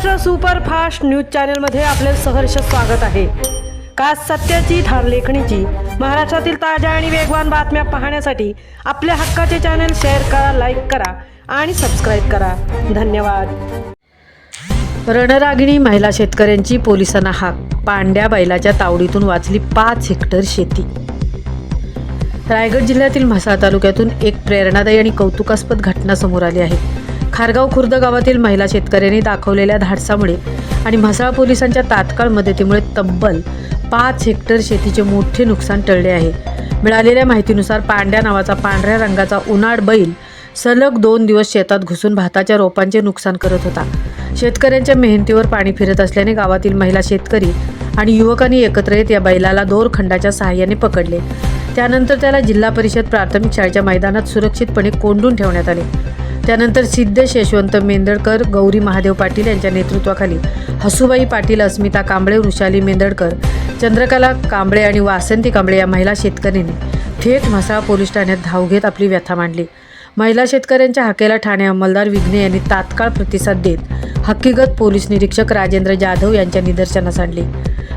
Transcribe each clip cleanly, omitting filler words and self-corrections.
Maharashtra superfast news चॅनलमध्ये आपले सहर्ष स्वागत आहे। खास सत्याची ठार लेखणीची महाराष्ट्रातील ताज्या आणि वेगवान बातम्या पाहण्यासाठी आपल्या हक्काचे चॅनल शेअर करा, लाईक करा आणि सबस्क्राईब करा। धन्यवाद। रणरागिणी महिला शेतकऱ्यांची पोलिसांना हाक। पांड्या बैलाच्या तावडीतून वाचली 5 हेक्टर शेती। रायगड जिल्ह्यातील म्हसळा तालुक्यातून एक प्रेरणादायी आणि कौतुकास्पद घटना समोर आली आहे। खारगाव खुर्द गावातील महिला शेतकऱ्यांनी दाखवलेल्या धाडसामुळे आणि म्हसळा पोलिसांच्या तात्काळ मदतीमुळे तब्बल 5 हेक्टर शेतीचे मोठे नुकसान टळले आहे। मिळालेल्या माहितीनुसार पांड्या नावाचा पांढऱ्या रंगाचा उन्हाळ बैल सलग 2 दिवस शेतात घुसून भाताच्या रोपांचे नुकसान करत होता। शेतकऱ्यांच्या मेहनतीवर पाणी फिरत असल्याने गावातील महिला शेतकरी आणि युवकांनी एकत्र येत या बैलाला दोरखंडाच्या सहाय्याने पकडले। त्यानंतर त्याला जिल्हा परिषद प्राथमिक शाळेच्या मैदानात सुरक्षितपणे कोंडून ठेवण्यात आले। त्यानंतर सिद्धेश यशवंत मेंदळकर, गौरी महादेव पाटील यांच्या नेतृत्वाखाली हसूबाई पाटील, अस्मिता कांबळे, वृषाली मेंदळकर, चंद्रकला कांबळे आणि वासंती कांबळे या महिला शेतकऱ्यांनी थेट म्हसळा पोलीस ठाण्यात धाव घेत आपली व्यथा मांडली। महिला शेतकऱ्यांच्या हाकेला ठाणे अंमलदार विघ्ने यांनी तात्काळ प्रतिसाद देत हकीकत पोलीस निरीक्षक राजेंद्र जाधव यांच्या निदर्शनास आणली।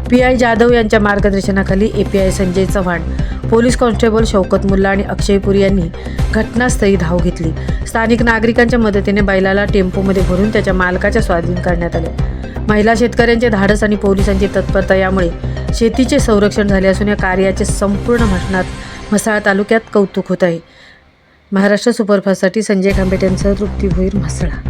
पीआय जाधव यांच्या मार्गदर्शनाखाली API Sanjay Chavan, police constable Shaukat Mulla आणि अक्षय पुरी यांनी घटनास्थळी धाव घेतली। स्थानिक नागरिकांच्या मदतीने बैलाला टेम्पोमध्ये भरून त्याच्या मालकाच्या स्वाधीन करण्यात आले। महिला शेतकऱ्यांचे धाडस आणि पोलिसांची तत्परता यामुळे शेतीचे संरक्षण झाले असून या कार्याचे संपूर्ण म्हसळा तालुक्यात कौतुक होत आहे। महाराष्ट्र सुपरफास्टसाठी संजय खांबेट यांसह तृप्ती भोईर, म्हसळा।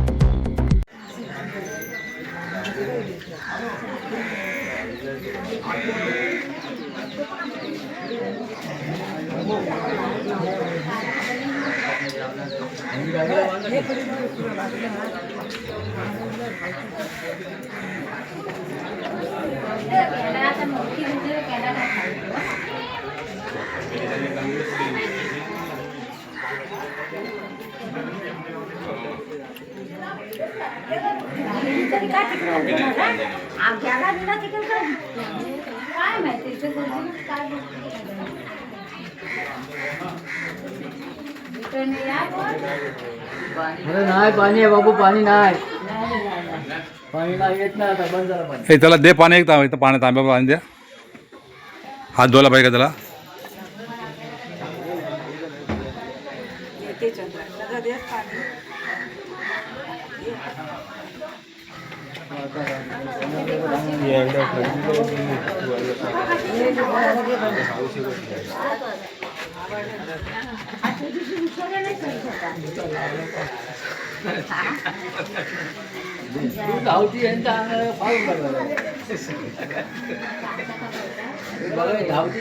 अरे नाही पाणी आहे बाबू, पाणी नाही, पाणी नाही येत ना, आता बंद झालं पाणी। त्याला दे पाणी, एक पाणी तांब्या पाणी द्या, हात धुवायला पाहिजे का त्याला। धावती यांचा अंग फाळून टाकलं बघा, धावती